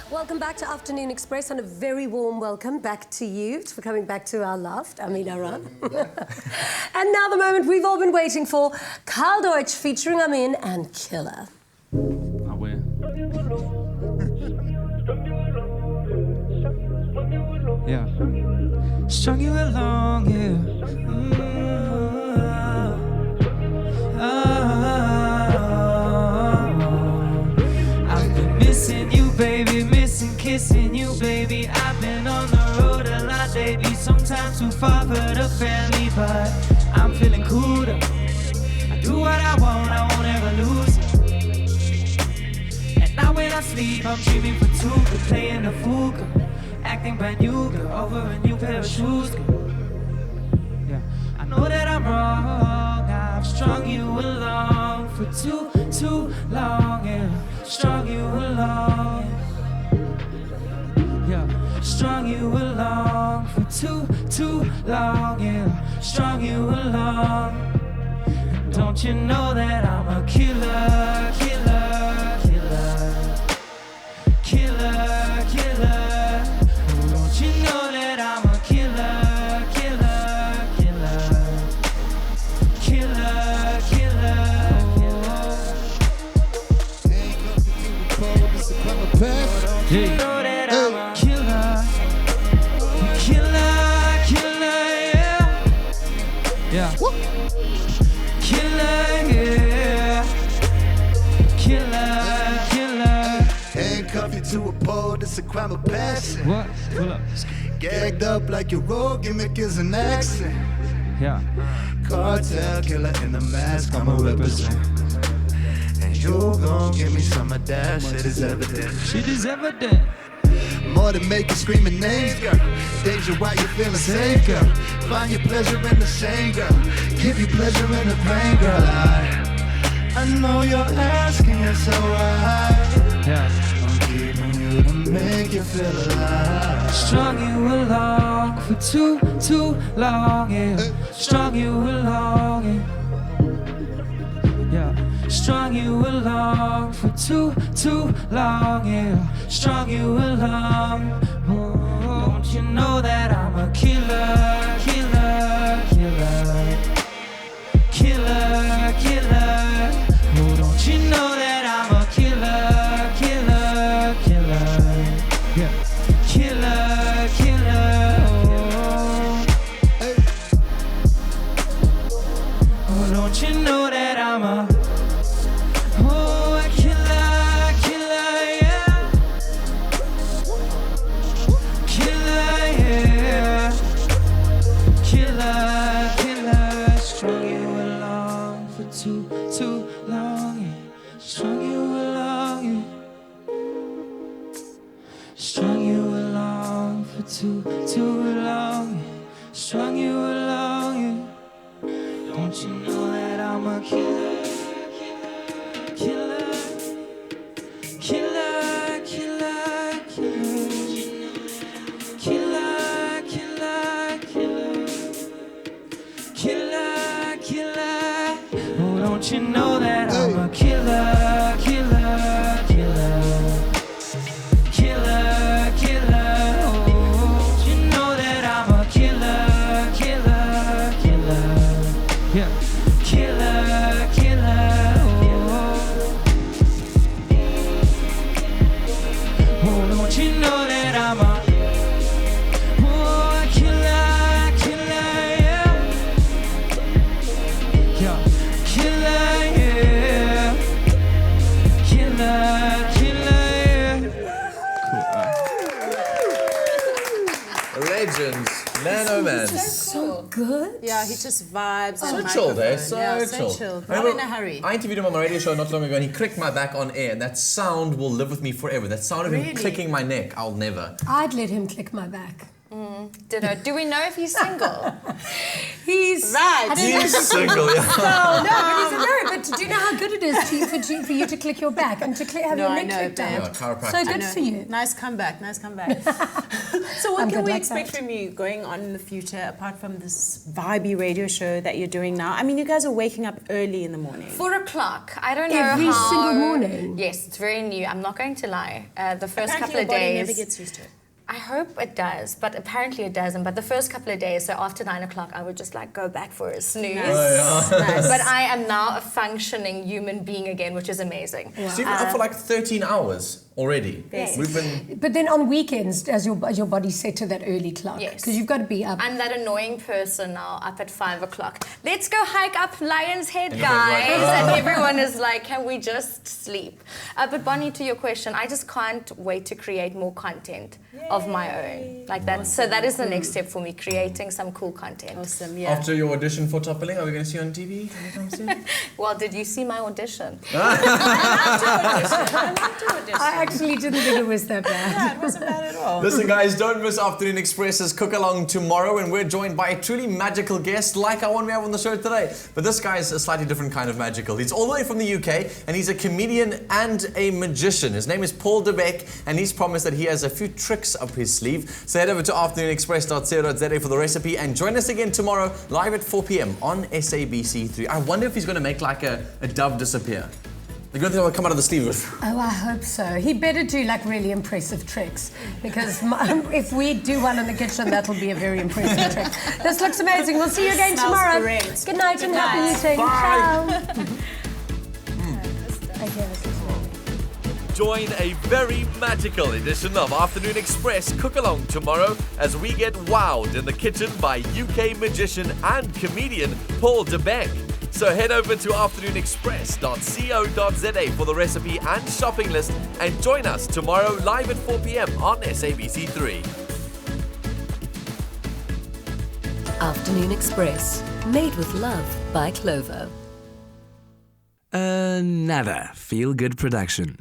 Speaker 2: Welcome back to Afternoon Express, and a very warm welcome back to you for coming back to our loft. Amin Aran. And now the moment we've all been waiting for, Kyle Deutsch featuring Amin and Killer.
Speaker 5: Yeah. Strung you along, yeah. I've been missing you, baby, missing kissing you, baby. I've been on the road a lot lately, sometimes too far for the family, but I'm feeling cooler. I do what I won't ever lose. And now when I sleep, I'm dreaming for two, to playing the fool, girl. Acting brand new, girl, over a new pair of shoes, girl. Yeah, I know that I'm wrong. I've strung you along for too long, yeah. Strung you along, yeah. Strung you along for too long, yeah. Strung you along. And don't you know that I'm a killer, killer, killer, killer, killer. Don't you know that I'm a killer, killer, killer, killer, killer. You know that I'm a killer, killer, killer, yeah, yeah. Killer, yeah, killer, killer.
Speaker 14: Handcuff you to a pole, this a crime of passion.
Speaker 5: What? Pull up.
Speaker 14: Gagged up like your road gimmick is an accent.
Speaker 5: Yeah.
Speaker 14: Cartel killer in the mask, I'ma represent. And you gon' give me some of that, shit is evident.
Speaker 5: Shit is evident.
Speaker 14: More than making screaming names, girl. Danger while you feeling safe, girl. Find your pleasure in the shame, girl. Give you pleasure in the pain, girl. I know you're asking, it's so right.
Speaker 5: Yeah.
Speaker 14: I'm keeping you to make you feel alive.
Speaker 5: Strung you along for too long, yeah. Strung you along, yeah. Strung you along for too long, yeah. Strung you along. Oh, don't you know that I'm a killer, killer, killer, killer, killer. Oh, don't you know that I'm a killer, killer, killer, yeah. Killer, killer. Oh, don't you know that I'm a too long, yeah. Strung you along, yeah. Strung you along for too long, yeah. Strung you along, yeah. Don't you know that I'm a killer, killer, killer, killer, killer, killer, killer, killer, killer. Oh, don't you know that I'm a killer, killer, killer, killer, killer. Oh, don't you know that I'm a killer, killer, killer, yeah, killer, killer. Oh, don't you know that I'm a
Speaker 3: Legends. Man, oh man.
Speaker 2: So good.
Speaker 1: Yeah, he just vibes.
Speaker 3: So
Speaker 1: and
Speaker 3: chilled, eh?
Speaker 1: microphone.
Speaker 3: So
Speaker 1: Yeah,
Speaker 3: chilled.
Speaker 1: chilled.
Speaker 3: I
Speaker 1: Not
Speaker 3: remember
Speaker 1: in a hurry.
Speaker 3: I interviewed him on my radio show not long ago and he clicked my back on air and that sound will live with me forever. That sound of him
Speaker 1: Really?
Speaker 3: clicking my neck, I'll never.
Speaker 2: I'd let him click my back.
Speaker 8: Do we know if he's single?
Speaker 2: He's
Speaker 1: right.
Speaker 2: I don't know if
Speaker 3: He's single, yeah.
Speaker 2: but do you know how good it is for you to click your back and to have your
Speaker 1: I
Speaker 2: neck
Speaker 1: know,
Speaker 2: clicked
Speaker 1: babe.
Speaker 2: out?
Speaker 3: chiropractic.
Speaker 2: So good for you.
Speaker 1: Nice comeback, nice comeback. So what
Speaker 2: I'm
Speaker 1: can
Speaker 2: good
Speaker 1: we
Speaker 2: like
Speaker 1: expect
Speaker 2: that.
Speaker 1: from you going on in the future, apart from this vibey radio show that you're doing now? I mean, you guys are waking up early in the morning.
Speaker 8: 4 o'clock. I don't know
Speaker 2: Every
Speaker 8: how.
Speaker 2: single morning?
Speaker 8: Yes, it's very new. I'm not going to lie. The first
Speaker 1: Apparently
Speaker 8: couple
Speaker 1: your
Speaker 8: of
Speaker 1: body
Speaker 8: days.
Speaker 1: never gets used to it.
Speaker 8: I hope it does, but apparently it doesn't. But the first couple of days, so after 9 o'clock, I would just like go back for a snooze.
Speaker 1: Nice.
Speaker 8: But I am now a functioning human being again, which is amazing.
Speaker 3: So you've been up for like 13 hours. already.
Speaker 1: Yes.
Speaker 3: We've been...
Speaker 2: But then on weekends, does your body set to that early clock?
Speaker 8: Yes.
Speaker 2: Because you've got to be up.
Speaker 8: I'm that annoying person now, up at 5 o'clock. Let's go hike up Lion's Head,
Speaker 3: And
Speaker 8: guys.
Speaker 3: everyone's like,
Speaker 8: And everyone is like, can we just sleep? But Bonnie, to your question, I just can't wait to create more content of my own. Like that. So that is the next step for me, creating some cool content.
Speaker 1: Awesome, yeah.
Speaker 3: After your audition for Top Billing, are we going to see you on TV anytime soon?
Speaker 8: Well, did you see my audition?
Speaker 2: I actually didn't think it was that bad.
Speaker 1: Yeah, it wasn't bad at all.
Speaker 3: Listen, guys, don't miss Afternoon Express's Cook Along tomorrow, and we're joined by a truly magical guest like our one we have on the show today. But this guy's a slightly different kind of magical. He's all the way from the UK, and he's a comedian and a magician. His name is Paul de Beck, and he's promised that he has a few tricks up his sleeve. So head over to afternoonexpress.co.za for the recipe, and join us again tomorrow, live at 4 p.m. on SABC3. I wonder if he's going to make like a dove disappear. You don't think it'll come out of the sleeve?
Speaker 2: Oh, I hope so. He better do like really impressive tricks, because if we do one in the kitchen, that'll be a very impressive trick. This looks amazing. We'll see you again
Speaker 1: Smells
Speaker 2: tomorrow.
Speaker 1: great.
Speaker 2: Good night and happy eating.
Speaker 3: Bye.
Speaker 2: Ciao.
Speaker 15: Join a very magical edition of Afternoon Express Cook Along tomorrow as we get wowed in the kitchen by UK magician and comedian Paul de Beck. So head over to afternoonexpress.co.za for the recipe and shopping list, and join us tomorrow live at 4 p.m. on SABC3.
Speaker 16: Afternoon Express, made with love by Clover.
Speaker 17: Another feel-good production.